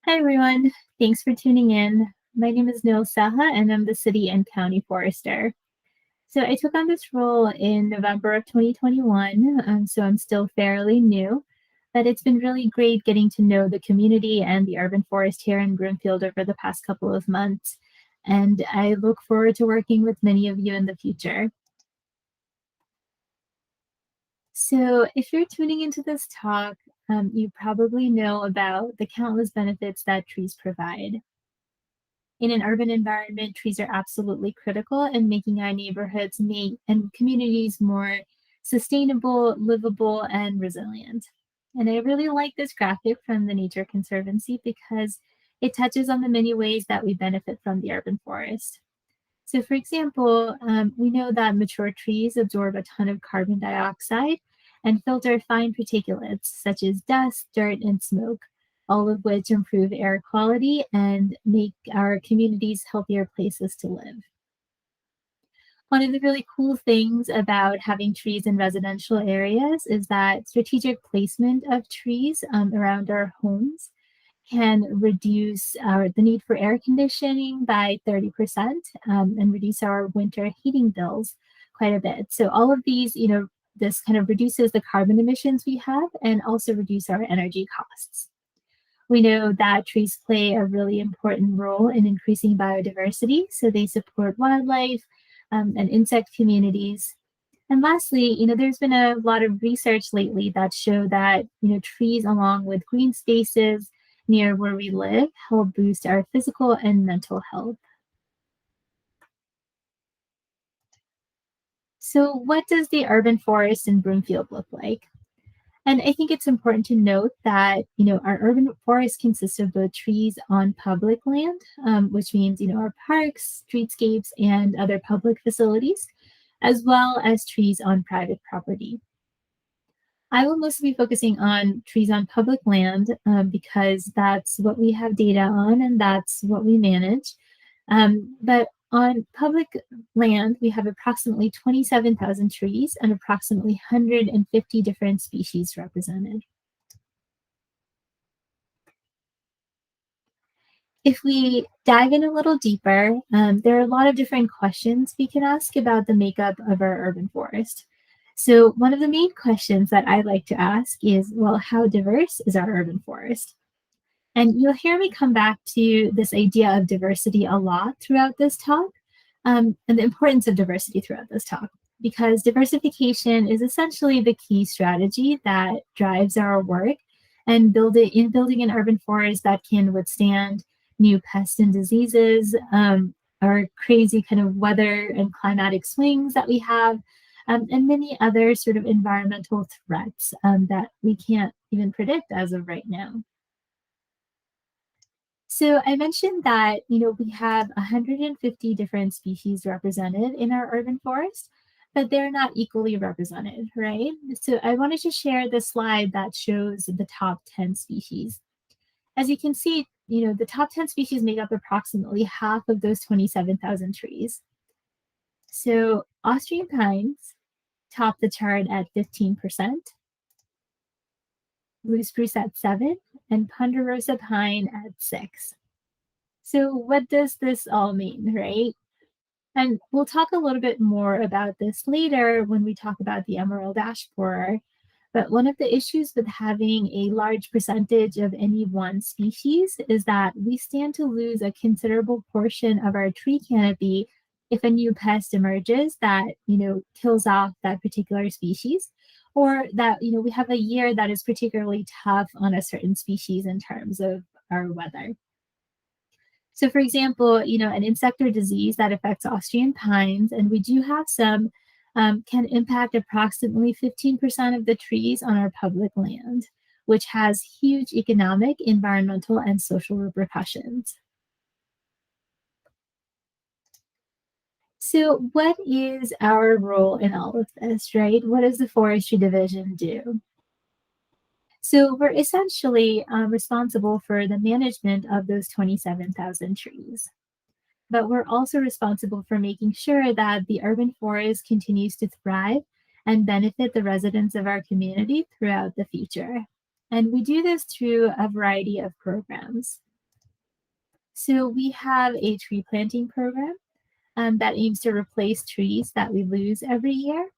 Hi, everyone. Thanks for tuning in. My name is Nil Saha, and I'm the City and County Forester. So I took on this role in November of 2021, so I'm still fairly new, but it's been really great getting to know the community and the urban forest here in Broomfield over the past couple of months. And I look forward to working with many of you in the future. So, if you're tuning into this talk, you probably know about the countless benefits that trees provide. In an urban environment, trees are absolutely critical in making our neighborhoods and communities more sustainable, livable, and resilient. And I really like this graphic from the Nature Conservancy because it touches on the many ways that we benefit from the urban forest. So, for example, we know that mature trees absorb a ton of carbon dioxide and filter fine particulates such as dust, dirt, and smoke, all of which improve air quality and make our communities healthier places to live. One of the really cool things about having trees in residential areas is that strategic placement of trees around our homes can reduce the need for air conditioning by 30% and reduce our winter heating bills quite a bit. So all of these, this kind of reduces the carbon emissions we have and also reduce our energy costs. We know that trees play a really important role in increasing biodiversity, so they support wildlife and insect communities. And lastly, there's been a lot of research lately that show that, trees along with green spaces near where we live help boost our physical and mental health. So what does the urban forest in Broomfield look like? And I think it's important to note that, our urban forest consists of both trees on public land, which means, our parks, streetscapes, and other public facilities, as well as trees on private property. I will mostly be focusing on trees on public land because that's what we have data on and that's what we manage. But on public land, we have approximately 27,000 trees and approximately 150 different species represented. If we dive in a little deeper, there are a lot of different questions we can ask about the makeup of our urban forest. So one of the main questions that I like to ask is, well, how diverse is our urban forest? And you'll hear me come back to this idea of diversity a lot throughout this talk, and the importance of diversity throughout this talk, because diversification is essentially the key strategy that drives our work and building an urban forest that can withstand new pests and diseases, our crazy kind of weather and climatic swings that we have, and many other sort of environmental threats that we can't even predict as of right now. So I mentioned that, we have 150 different species represented in our urban forest, but they're not equally represented, right? So I wanted to share this slide that shows the top 10 species. As you can see, the top 10 species make up approximately half of those 27,000 trees. So Austrian pines top the chart at 15%, blue spruce at 7, and ponderosa pine at 6. So what does this all mean, right? And we'll talk a little bit more about this later when we talk about the emerald ash borer. But one of the issues with having a large percentage of any one species is that we stand to lose a considerable portion of our tree canopy if a new pest emerges that, kills off that particular species, or that, we have a year that is particularly tough on a certain species in terms of our weather. So, for example, an insect or disease that affects Austrian pines, and we do have some, can impact approximately 15% of the trees on our public land, which has huge economic, environmental, and social repercussions. So, what is our role in all of this, right? What does the forestry division do? So, we're essentially responsible for the management of those 27,000 trees. But we're also responsible for making sure that the urban forest continues to thrive and benefit the residents of our community throughout the future. And we do this through a variety of programs. So we have a tree planting program that aims to replace trees that we lose every year.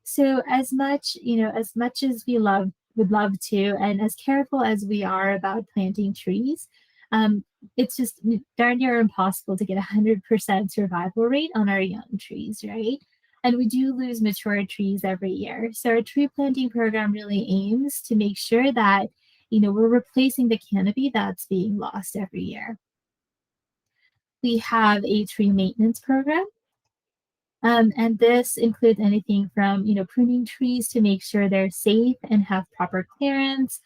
So as much as we would love to, and as careful as we are about planting trees, um, it's just darn near impossible to get 100% survival rate on our young trees, right? And we do lose mature trees every year. So our tree planting program really aims to make sure that, we're replacing the canopy that's being lost every year. We have a tree maintenance program. And this includes anything from, pruning trees to make sure they're safe and have proper clearance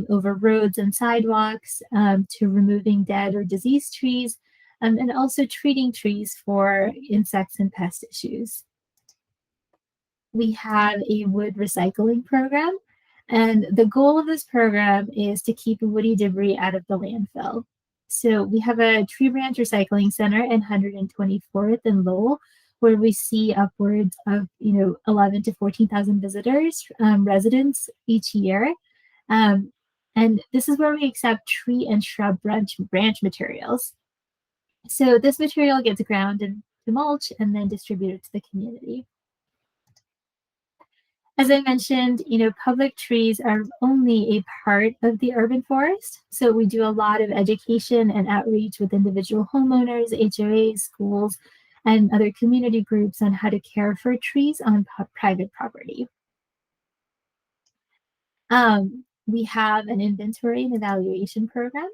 over roads and sidewalks, to removing dead or diseased trees, and also treating trees for insects and pest issues. We have a wood recycling program, and the goal of this program is to keep woody debris out of the landfill. So we have a tree branch recycling center in 124th and Lowell, where we see upwards of 11 to 14,000 visitors, residents each year. Um, and this is where we accept tree and shrub branch materials. So this material gets ground into mulch and then distributed to the community. As I mentioned, public trees are only a part of the urban forest. So we do a lot of education and outreach with individual homeowners, HOAs, schools, and other community groups on how to care for trees on private property. We have an inventory and evaluation program.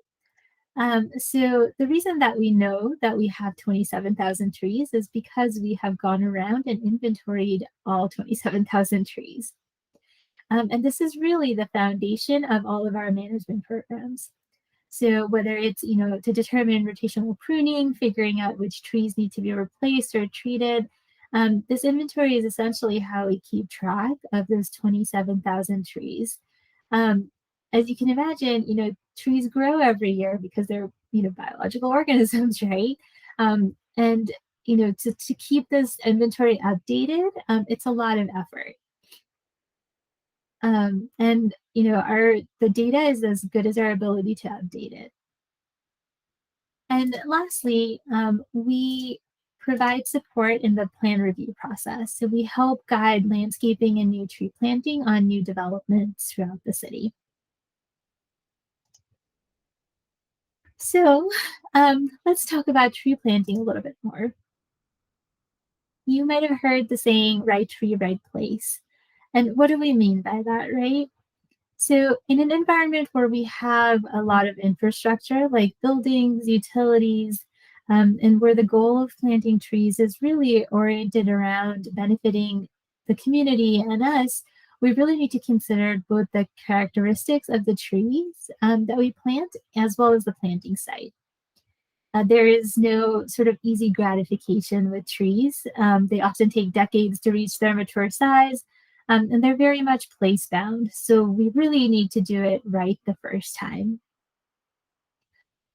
So the reason that we know that we have 27,000 trees is because we have gone around and inventoried all 27,000 trees. And this is really the foundation of all of our management programs. So whether it's, to determine rotational pruning, figuring out which trees need to be replaced or treated, this inventory is essentially how we keep track of those 27,000 trees. Um, as you can imagine, trees grow every year because they're, biological organisms, right? And, to keep this inventory updated, it's a lot of effort. And our the data is as good as our ability to update it. And lastly, we provide support in the plan review process. So we help guide landscaping and new tree planting on new developments throughout the city. So let's talk about tree planting a little bit more. You might have heard the saying, right tree, right place. And what do we mean by that, right? So, in an environment where we have a lot of infrastructure like buildings, utilities, and where the goal of planting trees is really oriented around benefiting the community and us, we really need to consider both the characteristics of the trees that we plant as well as the planting site. There is no sort of easy gratification with trees. They often take decades to reach their mature size, and they're very much place bound. So we really need to do it right the first time.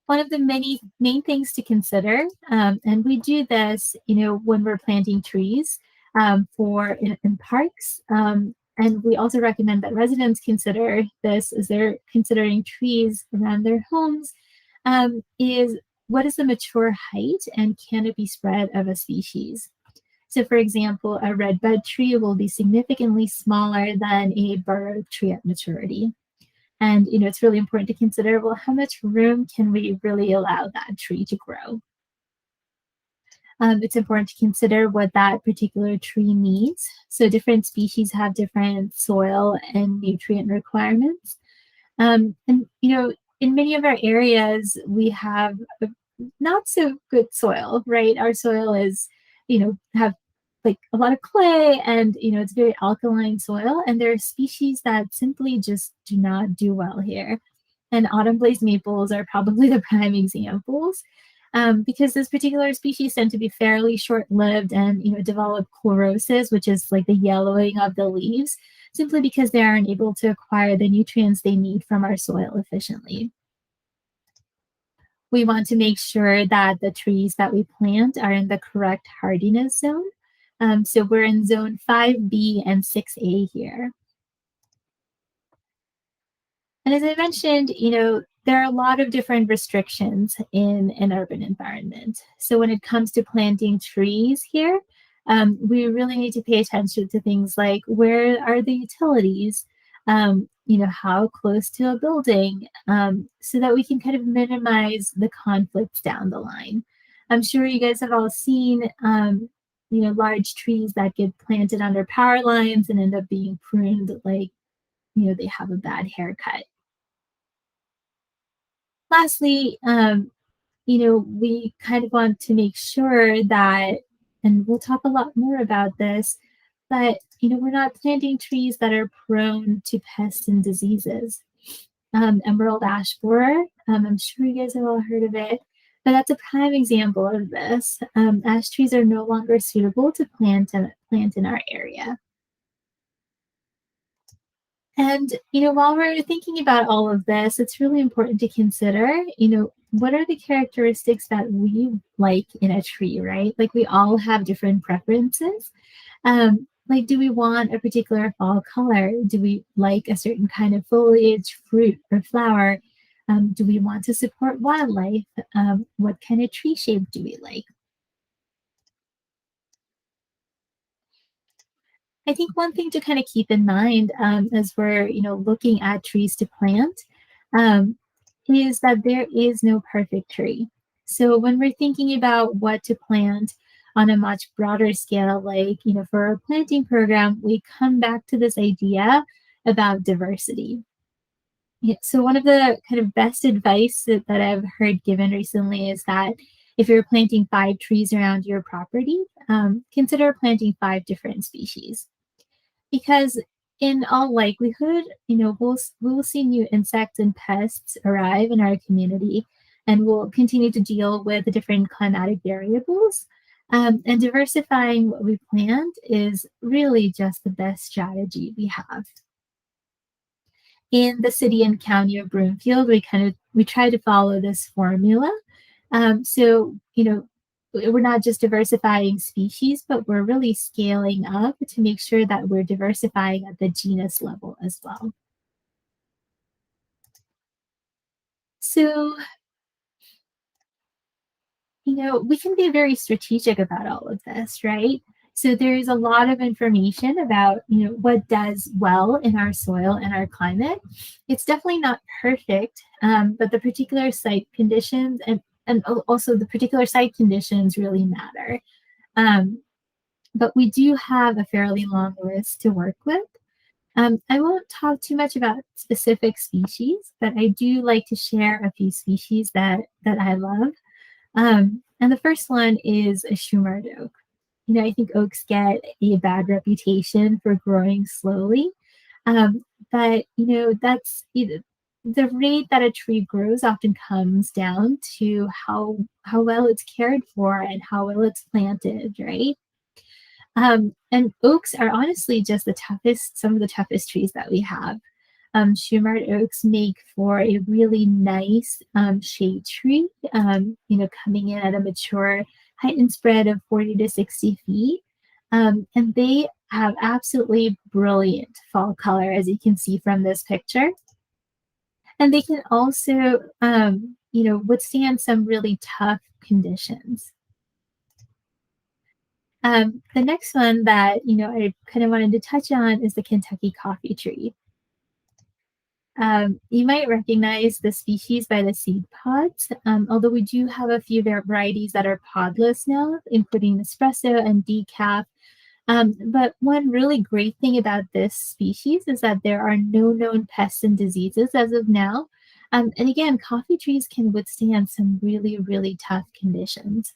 One of the many main things to consider, and we do this, when we're planting trees in parks. And we also recommend that residents consider this as they're considering trees around their homes, is what is the mature height and canopy spread of a species? So, for example, a redbud tree will be significantly smaller than a bur oak tree at maturity. And it's really important to consider, well, how much room can we really allow that tree to grow? It's important to consider what that particular tree needs. So different species have different soil and nutrient requirements. And in many of our areas, we have not so good soil, right? Our soil is, have like a lot of clay, and it's very alkaline soil, and there are species that simply just do not do well here. And autumn blaze maples are probably the prime examples, because this particular species tend to be fairly short-lived and develop chlorosis, which is like the yellowing of the leaves, simply because they aren't able to acquire the nutrients they need from our soil efficiently. We want to make sure that the trees that we plant are in the correct hardiness zone. So we're in zone 5B and 6A here. And as I mentioned, there are a lot of different restrictions in an urban environment. So when it comes to planting trees here, we really need to pay attention to things like where are the utilities, how close to a building, so that we can kind of minimize the conflicts down the line. I'm sure you guys have all seen, large trees that get planted under power lines and end up being pruned like, they have a bad haircut. Lastly, we kind of want to make sure that, and we'll talk a lot more about this, but we're not planting trees that are prone to pests and diseases. Emerald ash borer, I'm sure you guys have all heard of it, but that's a prime example of this. Ash trees are no longer suitable to plant in our area. And, while we're thinking about all of this, it's really important to consider, what are the characteristics that we like in a tree, right? Like we all have different preferences. Like, do we want a particular fall color? Do we like a certain kind of foliage, fruit, or flower? Do we want to support wildlife? What kind of tree shape do we like? I think one thing to kind of keep in mind as we're, looking at trees to plant um, is that there is no perfect tree. So when we're thinking about what to plant on a much broader scale, like, for a planting program, we come back to this idea about diversity. Yeah, so one of the kind of best advice that I've heard given recently is that if you're planting 5 trees around your property, consider planting 5 different species because in all likelihood, we'll see new insects and pests arrive in our community, and we'll continue to deal with the different climatic variables. And diversifying what we plant is really just the best strategy we have. In the city and county of Broomfield, we try to follow this formula. So, we're not just diversifying species, but we're really scaling up to make sure that we're diversifying at the genus level as well. So, we can be very strategic about all of this, right? So there's a lot of information about, what does well in our soil and our climate. It's definitely not perfect, but the particular site conditions and also the particular site conditions really matter. Um, but we do have a fairly long list to work with. I won't talk too much about specific species, but I do like to share a few species that I love. And the first one is a Shumard oak. I think oaks get a bad reputation for growing slowly, but that's either the rate that a tree grows often comes down to how well it's cared for and how well it's planted, right? And oaks are honestly just some of the toughest trees that we have. Shumard oaks make for a really nice shade tree, coming in at a mature height and spread of 40 to 60 feet. And they have absolutely brilliant fall color, as you can see from this picture. And they can also, withstand some really tough conditions. The next one that, I kind of wanted to touch on is the Kentucky coffee tree. You might recognize the species by the seed pods, although we do have a few varieties that are podless now, including espresso and decaf. But one really great thing about this species is that there are no known pests and diseases as of now. And again, coffee trees can withstand some really, really tough conditions.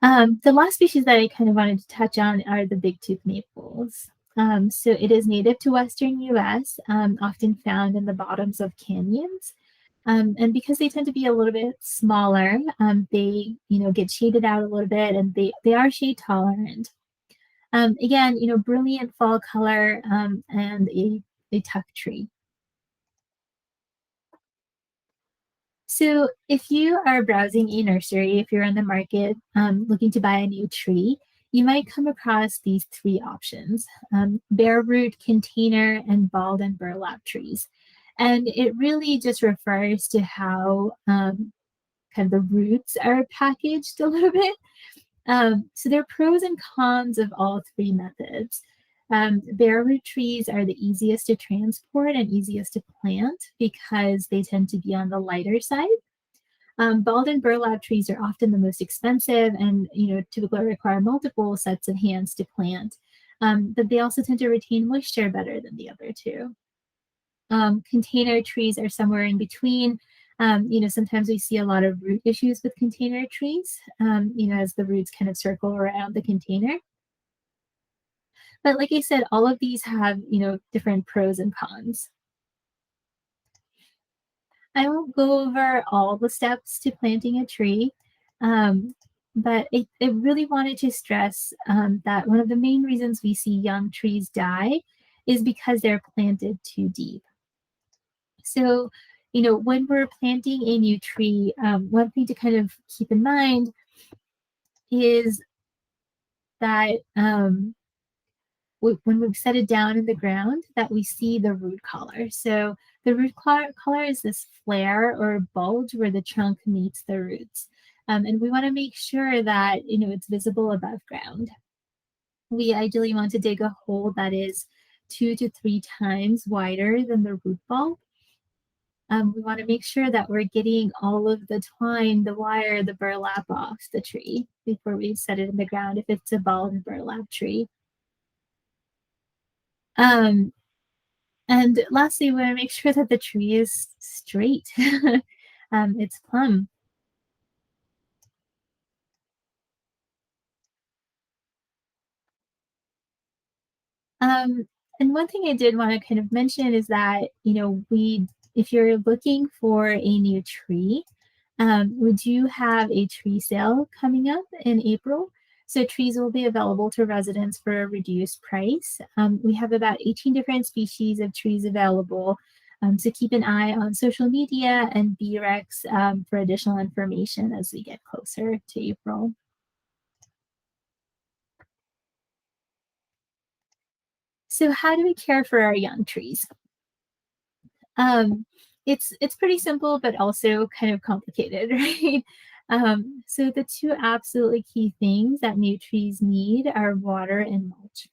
The last species that I kind of wanted to touch on are the big tooth maples. So it is native to Western US, often found in the bottoms of canyons. And because they tend to be a little bit smaller, they, get shaded out a little bit and they are shade tolerant. Again, brilliant fall color and a tough tree. So, if you are browsing a nursery, if you're in the market looking to buy a new tree, you might come across these three options: bare root, container, and balled and burlap trees. And it really just refers to how kind of the roots are packaged a little bit. So there are pros and cons of all three methods. Bare root trees are the easiest to transport and easiest to plant because they tend to be on the lighter side. Balled and burlap trees are often the most expensive and typically require multiple sets of hands to plant. But they also tend to retain moisture better than the other two. Container trees are somewhere in between. Sometimes we see a lot of root issues with container trees, as the roots kind of circle around the container. But like I said, all of these have, different pros and cons. I won't go over all the steps to planting a tree, um, but I really wanted to stress that one of the main reasons we see young trees die is because they're planted too deep. So, when we're planting a new tree, one thing to kind of keep in mind is that when we set it down in the ground, that we see the root collar. So the root collar is this flare or bulge where the trunk meets the roots. And we want to make sure that, it's visible above ground. We ideally want to dig a hole that is 2 to 3 times wider than the root ball. We want to make sure that we're getting all of the twine, the wire, the burlap off the tree before we set it in the ground if it's a balled burlap tree. Um, and lastly, we want to make sure that the tree is straight. It's plumb. Um, and one thing I did want to kind of mention is that, if you're looking for a new tree, we do have a tree sale coming up in April. So trees will be available to residents for a reduced price. We have about 18 different species of trees available. So keep an eye on social media and BREX for additional information as we get closer to April. So how do we care for our young trees? Um, it's pretty simple, but also kind of complicated, right? So the two absolutely key things that new trees need are water and mulch.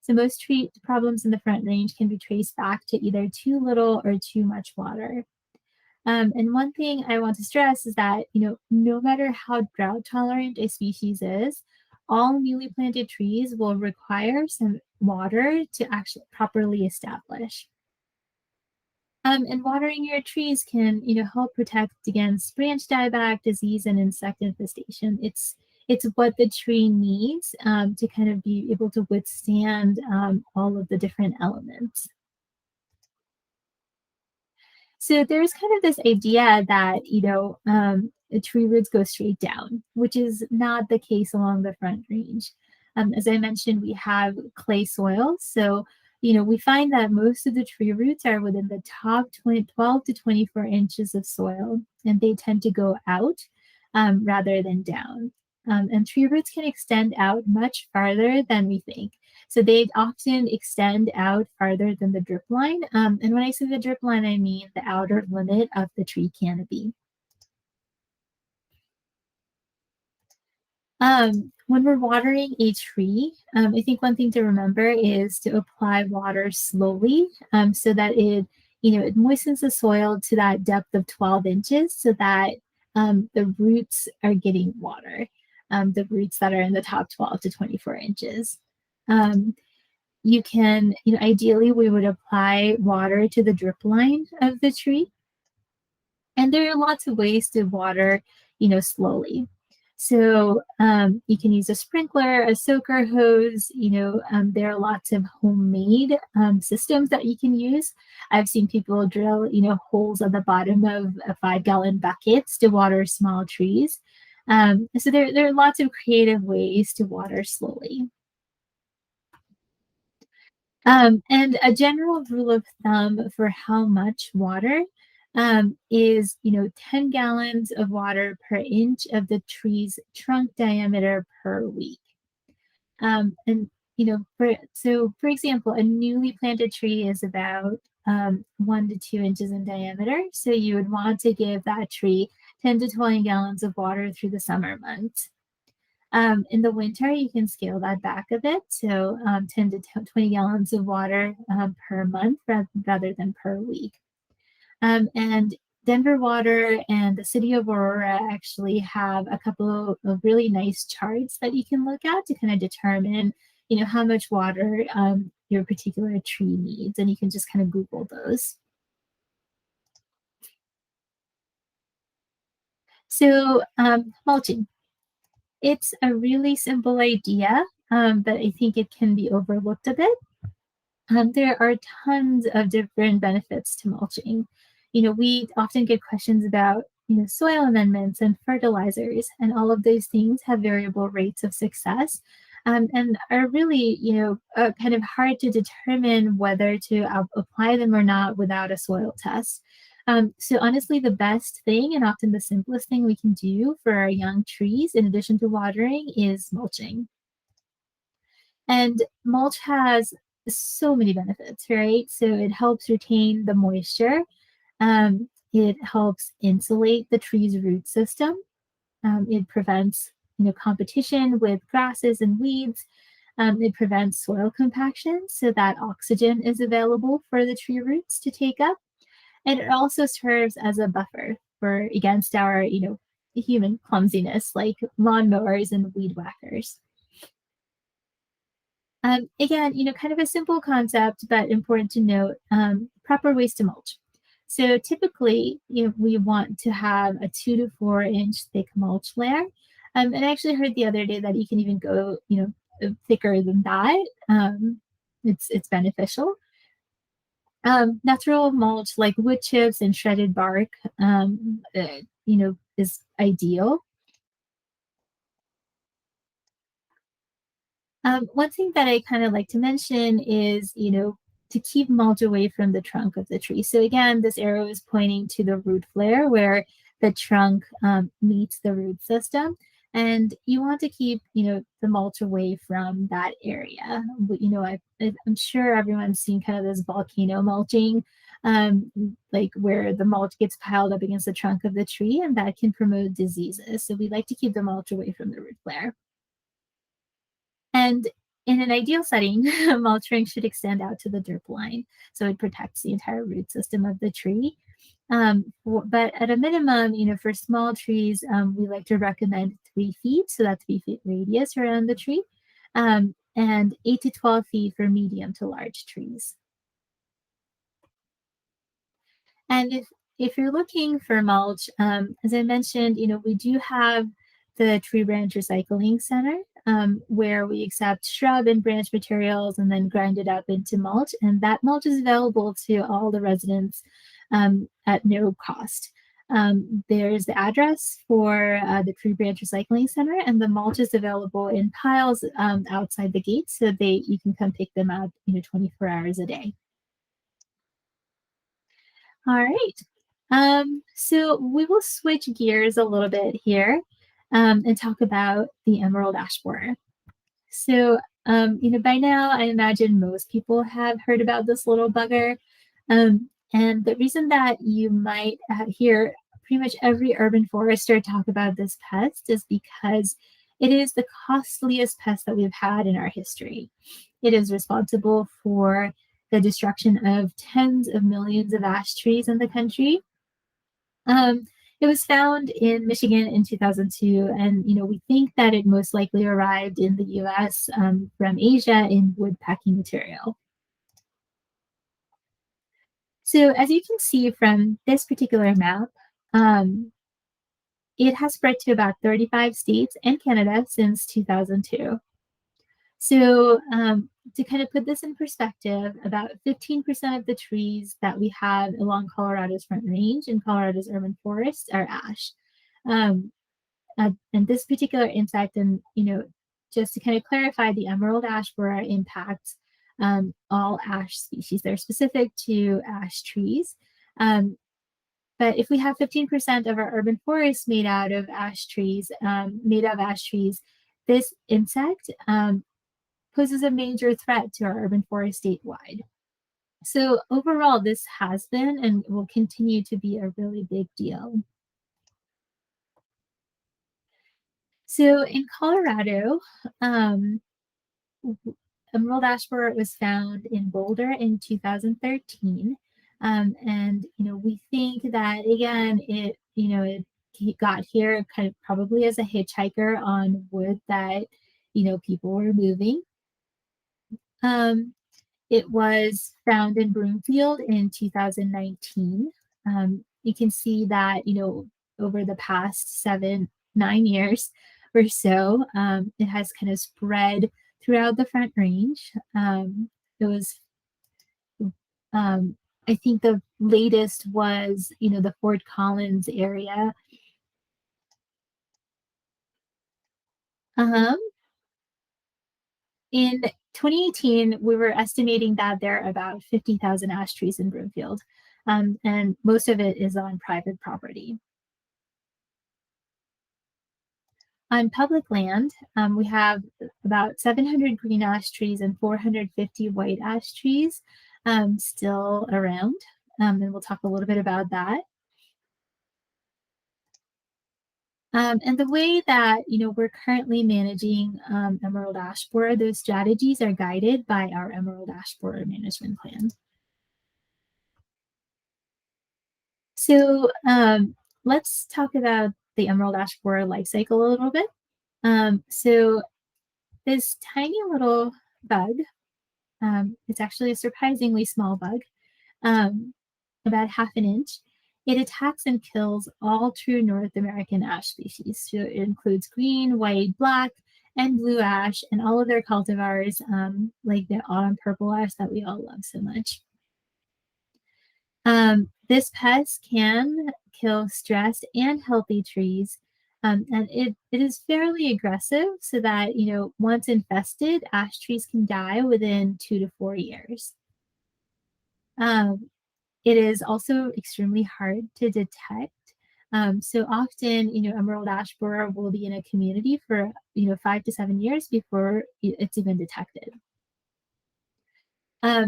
So most tree problems in the Front Range can be traced back to either too little or too much water. And one thing I want to stress is that, no matter how drought tolerant a species is, all newly planted trees will require some water to actually properly establish. And watering your trees can, help protect against branch dieback disease and insect infestation. It's what the tree needs to kind of be able to withstand all of the different elements. So there's kind of this idea that, the tree roots go straight down, which is not the case along the Front Range. As I mentioned, we have clay soil. So, we find that most of the tree roots are within the top 12 to 24 inches of soil, and they tend to go out rather than down. And tree roots can extend out much farther than we think. So they often extend out farther than the drip line. And when I say the drip line, I mean the outer limit of the tree canopy. When we're watering a tree, I think one thing to remember is to apply water slowly so that it moistens the soil to that depth of 12 inches so that the roots are getting water, the roots that are in the top 12 to 24 inches. Um, you can, ideally, we would apply water to the drip line of the tree. And there are lots of ways to water, slowly. So you can use a sprinkler, a soaker hose. There are lots of homemade systems that you can use. I've seen people drill, holes at the bottom of 5-gallon buckets to water small trees. So there are lots of creative ways to water slowly. And a general rule of thumb for how much water is, 10 gallons of water per inch of the tree's trunk diameter per week. And for example, a newly planted tree is about 1 to 2 inches in diameter. So you would want to give that tree 10 to 20 gallons of water through the summer months. In the winter, you can scale that back a bit, so 10 to 20 gallons of water per month rather than per week. And Denver Water and the city of Aurora actually have a couple of really nice charts that you can look at to kind of determine, how much water your particular tree needs, and you can just kind of Google those. So mulching, it's a really simple idea, but I think it can be overlooked a bit. There are tons of different benefits to mulching. We often get questions about, soil amendments and fertilizers, and all of those things have variable rates of success, and are really, kind of hard to determine whether to apply them or not without a soil test. So honestly, the best thing and often the simplest thing we can do for our young trees, in addition to watering, is mulching. And mulch has so many benefits, right? So it helps retain the moisture. It helps insulate the tree's root system. It prevents, competition with grasses and weeds. It prevents soil compaction so that oxygen is available for the tree roots to take up. And it also serves as a buffer for against our, human clumsiness like lawnmowers and weed whackers. Again, kind of a simple concept, but important to note, proper ways to mulch. So typically, we want to have a 2 to 4 inch thick mulch layer. And I actually heard the other day that you can even go, thicker than that. It's beneficial. Natural mulch like wood chips and shredded bark, is ideal. One thing that I kind of like to mention is, to keep mulch away from the trunk of the tree. So again, this arrow is pointing to the root flare where the trunk meets the root system. And you want to keep, the mulch away from that area. I'm sure everyone's seen kind of this volcano mulching, like where the mulch gets piled up against the trunk of the tree, and that can promote diseases. So we like to keep the mulch away from the root flare. And in an ideal setting, mulching should extend out to the drip line, so it protects the entire root system of the tree. But at a minimum, for small trees, we like to recommend 3 feet, so that's 3 feet radius around the tree, and 8 to 12 feet for medium to large trees. And if you're looking for mulch, as I mentioned, we do have the Tree Branch Recycling Center, where we accept shrub and branch materials and then grind it up into mulch. And that mulch is available to all the residents at no cost. There's the address for the Tree Branch Recycling Center, and the mulch is available in piles outside the gate, so you can come pick them up, 24 hours a day. All right. So we will switch gears a little bit here and talk about the emerald ash borer. So, by now, I imagine most people have heard about this little bugger. And the reason that you might hear pretty much every urban forester talk about this pest is because it is the costliest pest that we've had in our history. It is responsible for the destruction of tens of millions of ash trees in the country. Um, it was found in Michigan in 2002, and we think that it most likely arrived in the U.S. From Asia in woodpacking material. So as you can see from this particular map, um, it has spread to about 35 states and Canada since 2002. So to kind of put this in perspective, about 15% of the trees that we have along Colorado's Front Range and Colorado's urban forests are ash. Um, and this particular insect, and just to kind of clarify, the emerald ash borer impacts all ash species. They're specific to ash trees. But if we have 15% of our urban forests made of ash trees, this insect poses a major threat to our urban forest statewide. So overall, this has been and will continue to be a really big deal. So in Colorado, um, emerald ash borer was found in Boulder in 2013. And, we think that, again, it got here kind of probably as a hitchhiker on wood that, people were moving. Um, It was found in Broomfield in 2019. You can see that, over the past 9 years or so, it has kind of spread throughout the Front Range. It was, um, I think the latest was, the Fort Collins area. Um, in 2018, we were estimating that there are about 50,000 ash trees in Broomfield, and most of it is on private property. On public land, we have about 700 green ash trees and 450 white ash trees still around, and we'll talk a little bit about that. And the way that we're currently managing emerald ash borer, those strategies are guided by our emerald ash borer management plan. So let's talk about the emerald ash borer life cycle a little bit. So this tiny little bug, it's actually a surprisingly small bug, um, about half an inch. It attacks and kills all true North American ash species. So it includes green, white, black, and blue ash, and all of their cultivars, like the autumn purple ash that we all love so much. This pest can kill stressed and healthy trees, and it is fairly aggressive, so that, once infested, ash trees can die within 2 to 4 years. Um, it is also extremely hard to detect. So often, emerald ash borer will be in a community for, 5 to 7 years before it's even detected.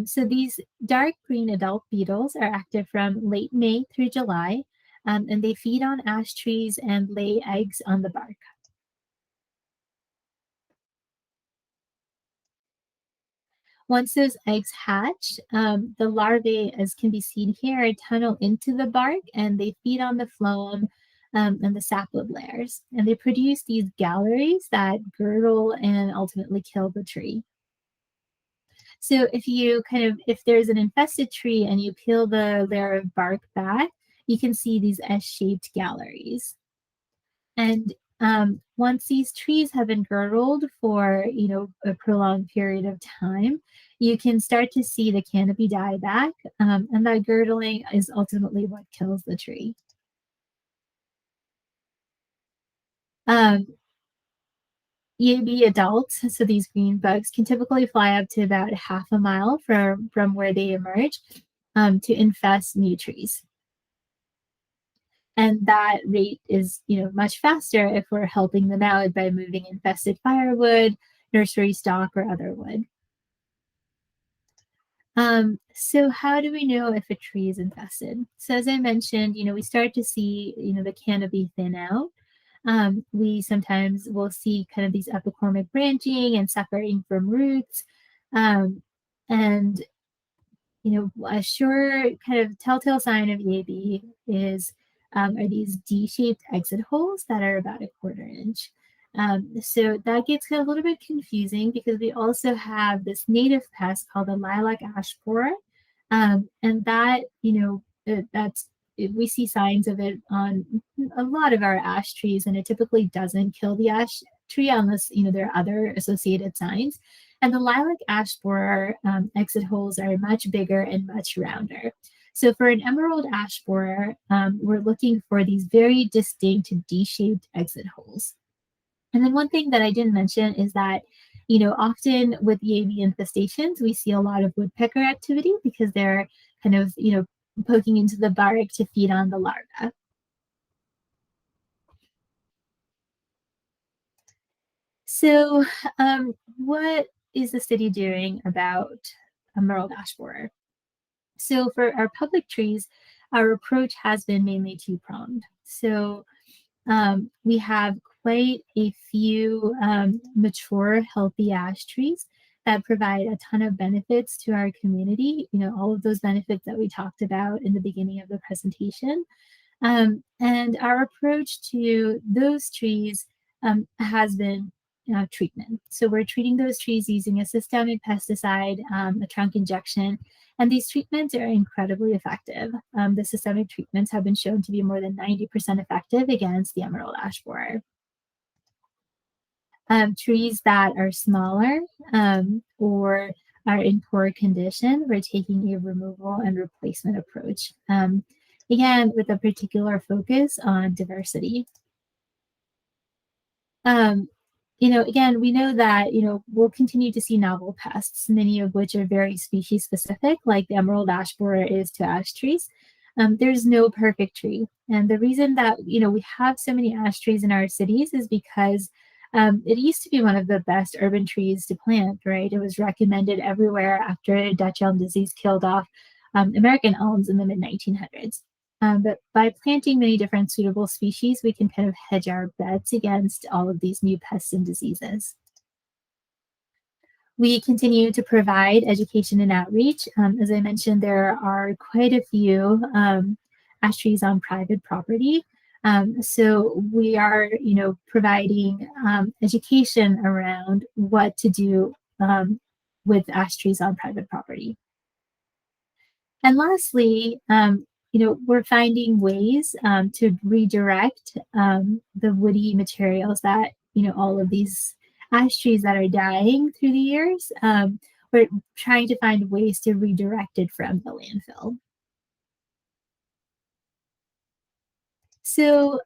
So these dark green adult beetles are active from late May through July, and they feed on ash trees and lay eggs on the bark. Once those eggs hatch, the larvae, as can be seen here, tunnel into the bark and they feed on the phloem and the sapwood layers. And they produce these galleries that girdle and ultimately kill the tree. So if there's an infested tree and you peel the layer of bark back, you can see these S-shaped galleries. And once these trees have been girdled for, a prolonged period of time, you can start to see the canopy die back, and that girdling is ultimately what kills the tree. Um, EAB adults, so these green bugs, can typically fly up to about half a mile from where they emerge to infest new trees. And that rate is, much faster if we're helping them out by moving infested firewood, nursery stock, or other wood. So how do we know if a tree is infested? So as I mentioned, we start to see, the canopy thin out. We sometimes will see kind of these epicormic branching and separating from roots. And a sure kind of telltale sign of EAB are these D-shaped exit holes that are about 1/4 inch. So that gets a little bit confusing because we also have this native pest called the lilac ash borer, and that we see signs of it on a lot of our ash trees, and it typically doesn't kill the ash tree unless there are other associated signs. And the lilac ash borer exit holes are much bigger and much rounder. So for an emerald ash borer, we're looking for these very distinct D-shaped exit holes. And then one thing that I didn't mention is that, often with EAB infestations, we see a lot of woodpecker activity because they're kind of, poking into the bark to feed on the larva. So what is the city doing about emerald ash borer? So for our public trees, our approach has been mainly two-pronged. So we have quite a few mature, healthy ash trees that provide a ton of benefits to our community. All of those benefits that we talked about in the beginning of the presentation. And our approach to those trees has been treatment. So we're treating those trees using a systemic pesticide, a trunk injection, and these treatments are incredibly effective. The systemic treatments have been shown to be more than 90% effective against the emerald ash borer. Trees that are smaller or are in poor condition, we're taking a removal and replacement approach. Again, with a particular focus on diversity. Um, again, we know that, we'll continue to see novel pests, many of which are very species specific, like the emerald ash borer is to ash trees. There's no perfect tree. And the reason that, we have so many ash trees in our cities is because it used to be one of the best urban trees to plant, right? It was recommended everywhere after Dutch elm disease killed off American elms in the mid 1900s. But by planting many different suitable species, we can kind of hedge our bets against all of these new pests and diseases. We continue to provide education and outreach. As I mentioned, there are quite a few ash trees on private property. So we are, providing education around what to do with ash trees on private property. And lastly, we're finding ways to redirect the woody materials that, all of these ash trees that are dying through the years. We're trying to find ways to redirect it from the landfill. So,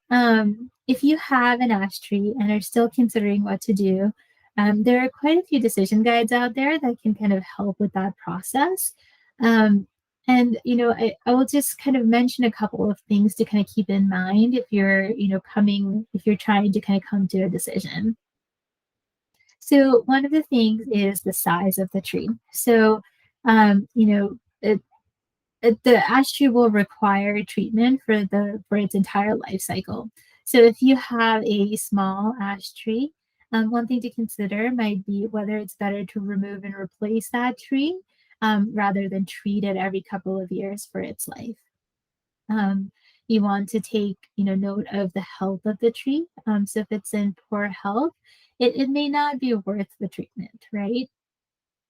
if you have an ash tree and are still considering what to do, there are quite a few decision guides out there that can kind of help with that process. Um, and I will just kind of mention a couple of things to kind of keep in mind if you're, if you're trying to kind of come to a decision. So one of the things is the size of the tree. So, the ash tree will require treatment for its entire life cycle. So if you have a small ash tree, one thing to consider might be whether it's better to remove and replace that tree rather than treat it every couple of years for its life. You want to take note of the health of the tree. So if it's in poor health, it may not be worth the treatment, right?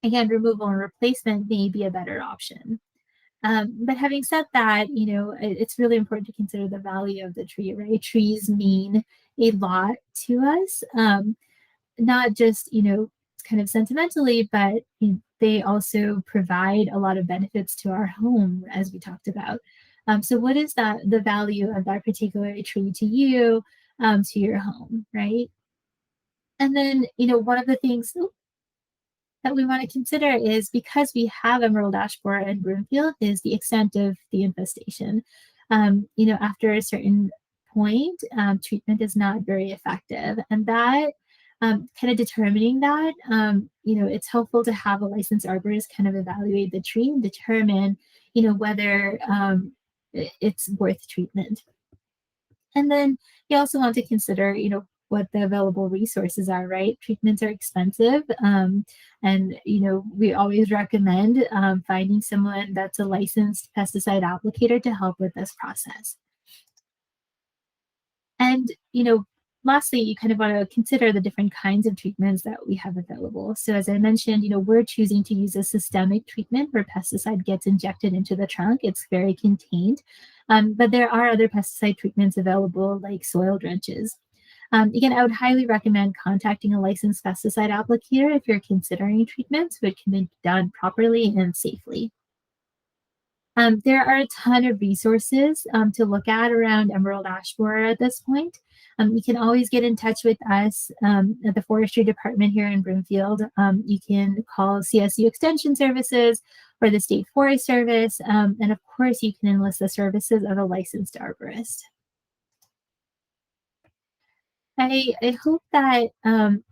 Again, removal and replacement may be a better option. But having said that, it's really important to consider the value of the tree, right? Trees mean a lot to us, not just, kind of sentimentally, but they also provide a lot of benefits to our home, as we talked about. So what is the value of that particular tree to you, to your home, right? And then, one of the things that we want to consider is because we have emerald ash borer and Broomfield is the extent of the infestation. After a certain point, treatment is not very effective, and that kind of determining that, it's helpful to have a licensed arborist kind of evaluate the tree and determine, whether it's worth treatment. And then you also want to consider, what the available resources are, right? Treatments are expensive. And, we always recommend finding someone that's a licensed pesticide applicator to help with this process. And, lastly, you kind of want to consider the different kinds of treatments that we have available. So as I mentioned, we're choosing to use a systemic treatment where pesticide gets injected into the trunk. It's very contained. But there are other pesticide treatments available like soil drenches. Again, I would highly recommend contacting a licensed pesticide applicator if you're considering treatments, which can be done properly and safely. There are a ton of resources to look at around emerald ash borer at this point. You can always get in touch with us at the forestry department here in Broomfield. You can call CSU Extension Services or the State Forest Service. And of course, you can enlist the services of a licensed arborist. I hope that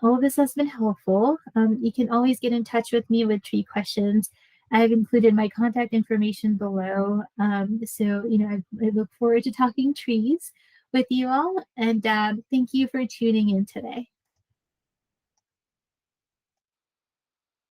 all of this has been helpful. You can always get in touch with me with tree questions. I've included my contact information below. So, I look forward to talking trees with you all. And thank you for tuning in today.